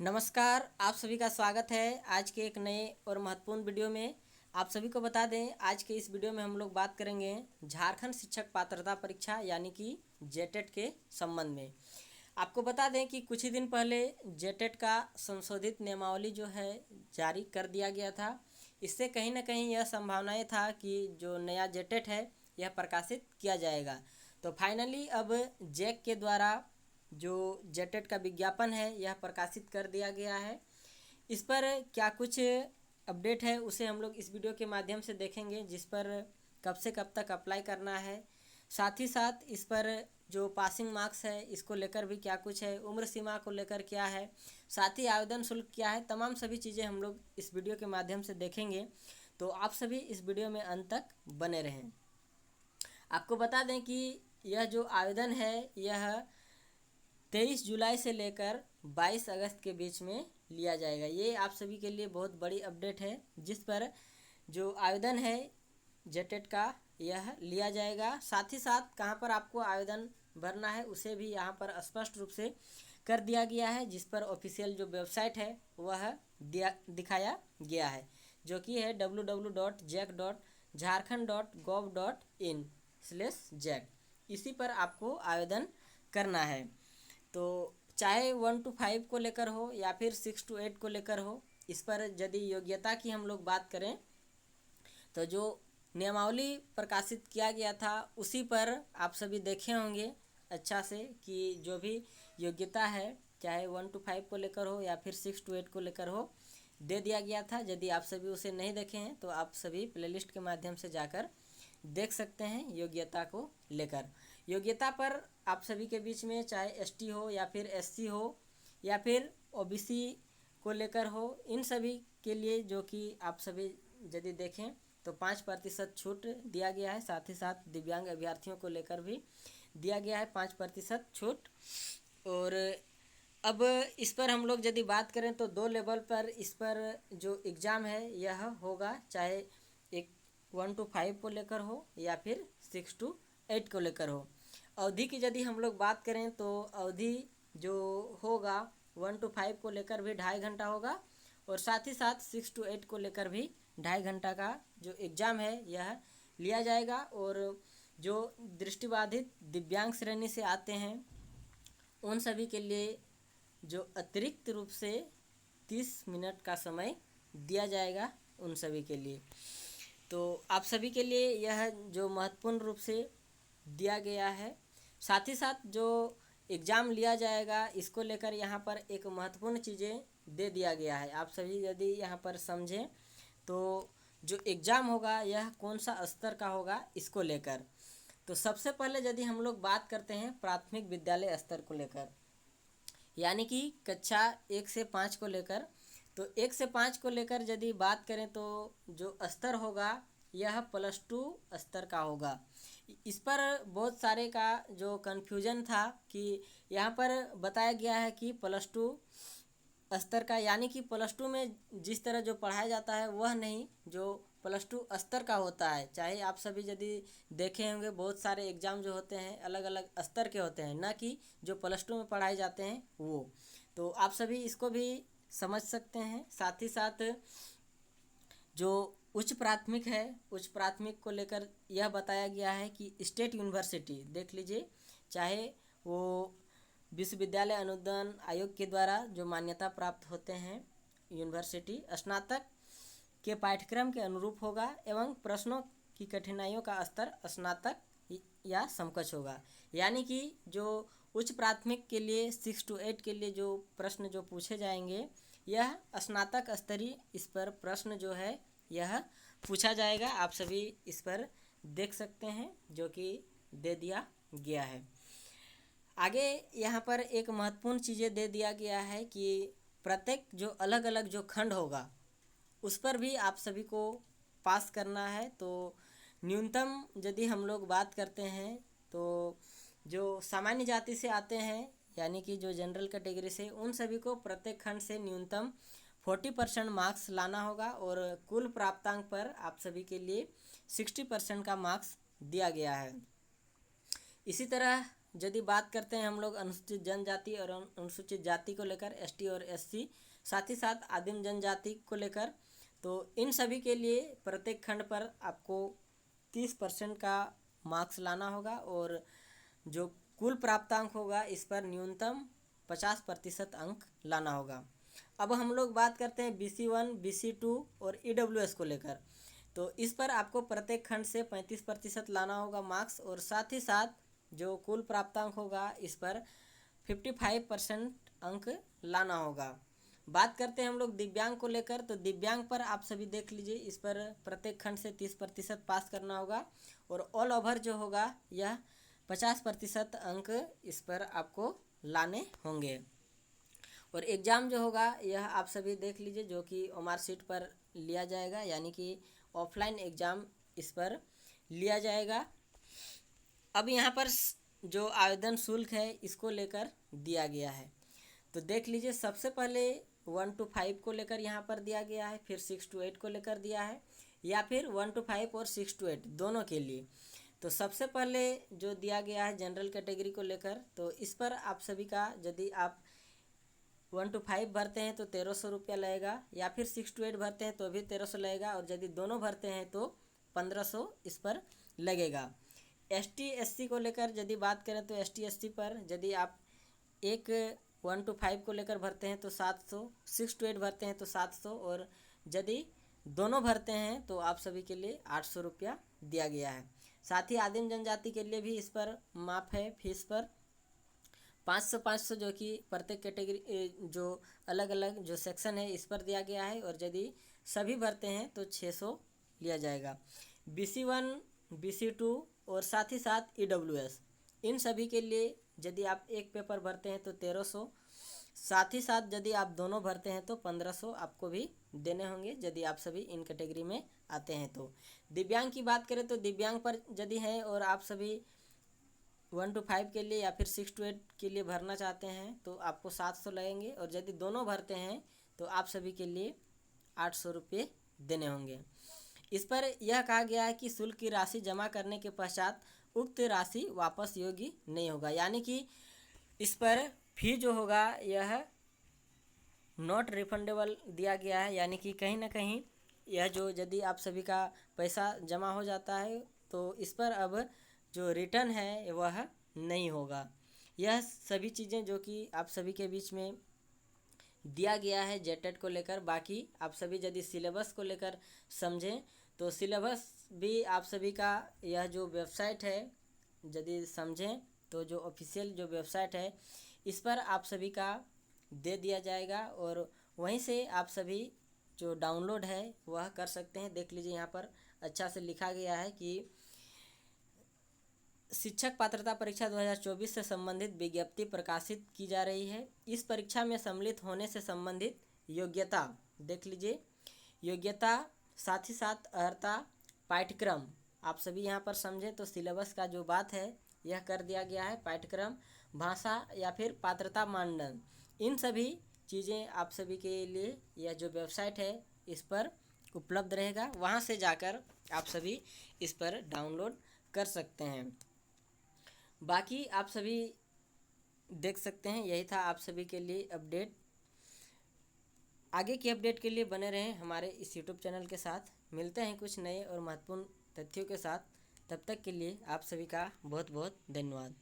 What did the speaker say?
नमस्कार, आप सभी का स्वागत है आज के एक नए और महत्वपूर्ण वीडियो में। आप सभी को बता दें, आज के इस वीडियो में हम लोग बात करेंगे झारखंड शिक्षक पात्रता परीक्षा यानी कि जेटेट के संबंध में। आपको बता दें कि कुछ ही दिन पहले जेटेट का संशोधित नियमावली जो है जारी कर दिया गया था। इससे कहीं ना कहीं यह संभावनाएं था कि जो नया जेटेट है यह प्रकाशित किया जाएगा। तो फाइनली अब जैक के द्वारा जो जेटेट का विज्ञापन है यह प्रकाशित कर दिया गया है। इस पर क्या कुछ अपडेट है उसे हम लोग इस वीडियो के माध्यम से देखेंगे, जिस पर कब से कब तक अप्लाई करना है, साथ ही साथ इस पर जो पासिंग मार्क्स है इसको लेकर भी क्या कुछ है, उम्र सीमा को लेकर क्या है, साथ ही आवेदन शुल्क क्या है, तमाम सभी चीज़ें हम लोग इस वीडियो के माध्यम से देखेंगे। तो आप सभी इस वीडियो में अंत तक बने रहें। आपको बता दें कि यह जो आवेदन है यह 23 जुलाई से लेकर 22 अगस्त के बीच में लिया जाएगा। ये आप सभी के लिए बहुत बड़ी अपडेट है, जिस पर जो आवेदन है जेटेट का यह लिया जाएगा। साथ ही साथ कहाँ पर आपको आवेदन भरना है उसे भी यहाँ पर स्पष्ट रूप से कर दिया गया है, जिस पर ऑफिशियल जो वेबसाइट है वह दिखाया गया है, जो कि है www.jac.jharkhand.gov.in/jac। इसी पर आपको आवेदन करना है। तो चाहे 1 to 5 को लेकर हो या फिर 6 to 8 को लेकर हो, इस पर यदि योग्यता की हम लोग बात करें तो जो नियमावली प्रकाशित किया गया था उसी पर आप सभी देखे होंगे अच्छा से कि जो भी योग्यता है चाहे 1 to 5 को लेकर हो या फिर 6 to 8 को लेकर हो दे दिया गया था। यदि आप सभी उसे नहीं देखे हैं तो आप सभी प्लेलिस्ट के माध्यम से जाकर देख सकते हैं योग्यता को लेकर। योग्यता पर आप सभी के बीच में चाहे एसटी हो या फिर एससी हो या फिर ओबीसी को लेकर हो, इन सभी के लिए जो कि आप सभी यदि देखें तो 5% छूट दिया गया है। साथ ही साथ दिव्यांग अभ्यर्थियों को लेकर भी दिया गया है 5% छूट। और अब इस पर हम लोग यदि बात करें तो 2 लेवल पर इस पर जो एग्ज़ाम है यह होगा, चाहे एक 1 to 5 को लेकर हो या फिर 6 to 8 को लेकर हो। अवधि की यदि हम लोग बात करें तो अवधि जो होगा 1 to 5 को लेकर भी 2.5 घंटा होगा और साथ ही साथ 6 to 8 को लेकर भी 2.5 घंटा का जो एग्ज़ाम है यह लिया जाएगा। और जो दृष्टिबाधित दिव्यांग श्रेणी से आते हैं उन सभी के लिए जो अतिरिक्त रूप से 30 मिनट का समय दिया जाएगा उन सभी के लिए। तो आप सभी के लिए यह जो महत्वपूर्ण रूप से दिया गया है। साथ ही साथ जो एग्ज़ाम लिया जाएगा इसको लेकर यहाँ पर एक महत्वपूर्ण चीज़ें दे दिया गया है। आप सभी यदि यहाँ पर समझें तो जो एग्ज़ाम होगा यह कौन सा स्तर का होगा इसको लेकर। तो सबसे पहले यदि हम लोग बात करते हैं प्राथमिक विद्यालय स्तर को लेकर, यानी कि कक्षा 1 से 5 को लेकर, तो 1 से 5 को लेकर यदि बात करें तो जो स्तर होगा यह +2 स्तर का होगा। इस पर बहुत सारे का जो कन्फ्यूजन था कि यहाँ पर बताया गया है कि +2 स्तर का, यानी कि +2 में जिस तरह जो पढ़ाया जाता है वह नहीं, जो +2 स्तर का होता है। चाहे आप सभी यदि देखे होंगे बहुत सारे एग्ज़ाम जो होते हैं अलग अलग स्तर के होते हैं, ना कि जो +2 में पढ़ाए जाते हैं वो। तो आप सभी इसको भी समझ सकते हैं। साथ ही साथ जो उच्च प्राथमिक है, उच्च प्राथमिक को लेकर यह बताया गया है कि स्टेट यूनिवर्सिटी देख लीजिए, चाहे वो विश्वविद्यालय अनुदान आयोग के द्वारा जो मान्यता प्राप्त होते हैं यूनिवर्सिटी, स्नातक के पाठ्यक्रम के अनुरूप होगा एवं प्रश्नों की कठिनाइयों का स्तर स्नातक या समकक्ष होगा। यानी कि जो उच्च प्राथमिक के लिए 6 to 8 के लिए जो प्रश्न जो पूछे जाएंगे यह स्नातक स्तरीय इस पर प्रश्न जो है यह पूछा जाएगा। आप सभी इस पर देख सकते हैं जो कि दे दिया गया है। आगे यहाँ पर एक महत्वपूर्ण चीज़ें दे दिया गया है कि प्रत्येक जो अलग अलग जो खंड होगा उस पर भी आप सभी को पास करना है। तो न्यूनतम यदि हम लोग बात करते हैं तो जो सामान्य जाति से आते हैं यानी कि जो जनरल कैटेगरी से, उन सभी को प्रत्येक खंड से न्यूनतम 40% मार्क्स लाना होगा और कुल प्राप्तांक पर आप सभी के लिए 60% का मार्क्स दिया गया है। इसी तरह यदि बात करते हैं हम लोग अनुसूचित जनजाति और अनुसूचित जाति को लेकर, एसटी और एससी, साथ ही साथ आदिम जनजाति को लेकर, तो इन सभी के लिए प्रत्येक खंड पर आपको 30% का मार्क्स लाना होगा और जो कुल प्राप्तांक होगा इस पर न्यूनतम 50% अंक लाना होगा। अब हम लोग बात करते हैं BC1, BC2 और EWS को लेकर। तो इस पर आपको प्रत्येक खंड से 35% लाना होगा मार्क्स और साथ ही साथ जो कुल प्राप्तांक होगा इस पर 55% अंक लाना होगा। बात करते हैं हम लोग दिव्यांग को लेकर। तो दिव्यांग पर आप सभी देख लीजिए, इस पर प्रत्येक खंड से 30% पास करना होगा और ऑल ओवर जो होगा यह 50% अंक इस पर आपको लाने होंगे। और एग्ज़ाम जो होगा यह आप सभी देख लीजिए, जो कि ओमार सीट पर लिया जाएगा, यानी कि ऑफलाइन एग्ज़ाम इस पर लिया जाएगा। अब यहाँ पर जो आवेदन शुल्क है इसको लेकर दिया गया है, तो देख लीजिए। सबसे पहले 1 to 5 को लेकर यहाँ पर दिया गया है, फिर 6 to 8 को लेकर दिया है, या फिर 1 to 5 और 6 to 8 दोनों के लिए। तो सबसे पहले जो दिया गया है जनरल कैटेगरी को लेकर, तो इस पर आप सभी का यदि आप 1 to 5 भरते हैं तो 1300 रुपया लगेगा, या फिर 6 to 8 भरते हैं तो भी 1300 लगेगा, और यदि दोनों भरते हैं तो 1500 इस पर लगेगा। ST SC को लेकर यदि बात करें तो ST SC पर यदि आप एक 1 to 5 को लेकर भरते हैं तो 700, 6 to 8 भरते हैं तो 700, और यदि दोनों भरते हैं तो आप सभी के लिए 800 रुपया दिया गया है। साथ ही आदिम जनजाति के लिए भी इस पर माफ़ है फीस पर 500 जो कि प्रत्येक कैटेगरी जो अलग अलग जो सेक्शन है इस पर दिया गया है, और यदि सभी भरते हैं तो 600 लिया जाएगा। BC1, BC2 और साथ ही साथ EWS, इन सभी के लिए यदि आप एक पेपर भरते हैं तो 1300, साथ ही साथ यदि आप दोनों भरते हैं तो 1500 आपको भी देने होंगे यदि आप सभी इन कैटेगरी में आते हैं। तो दिव्यांग की बात करें तो दिव्यांग पर यदि है और आप सभी 1 to 5 के लिए या फिर 6 to 8 के लिए भरना चाहते हैं तो आपको 700 लगेंगे, और यदि दोनों भरते हैं तो आप सभी के लिए 800 रुपये देने होंगे। इस पर यह कहा गया है कि शुल्क की राशि जमा करने के पश्चात उक्त राशि वापस योग्य नहीं होगा, यानी कि इस पर फी जो होगा यह नॉट रिफंडेबल दिया गया है, यानी कि कहीं ना कहीं यह जो यदि आप सभी का पैसा जमा हो जाता है तो इस पर अब जो रिटर्न है वह नहीं होगा। यह सभी चीज़ें जो कि आप सभी के बीच में दिया गया है जेटेट को लेकर। बाकी आप सभी यदि सिलेबस को लेकर समझें तो सिलेबस भी आप सभी का यह जो वेबसाइट है यदि समझें तो जो ऑफिशियल जो वेबसाइट है इस पर आप सभी का दे दिया जाएगा, और वहीं से आप सभी जो डाउनलोड है वह कर सकते हैं। देख लीजिए, यहाँ पर अच्छा से लिखा गया है कि शिक्षक पात्रता परीक्षा 2024 से संबंधित विज्ञप्ति प्रकाशित की जा रही है। इस परीक्षा में सम्मिलित होने से संबंधित योग्यता देख लीजिए, योग्यता साथ ही साथ अर्हता, पाठ्यक्रम आप सभी यहाँ पर समझें तो सिलेबस का जो बात है यह कर दिया गया है। पाठ्यक्रम, भाषा या फिर पात्रता मानदंड, इन सभी चीज़ें आप सभी के लिए यह जो वेबसाइट है इस पर उपलब्ध रहेगा, वहाँ से जाकर आप सभी इस पर डाउनलोड कर सकते हैं। बाकी आप सभी देख सकते हैं, यही था आप सभी के लिए अपडेट। आगे की अपडेट के लिए बने रहें हमारे इस YouTube चैनल के साथ। मिलते हैं कुछ नए और महत्वपूर्ण तथ्यों के साथ, तब तक के लिए आप सभी का बहुत बहुत धन्यवाद।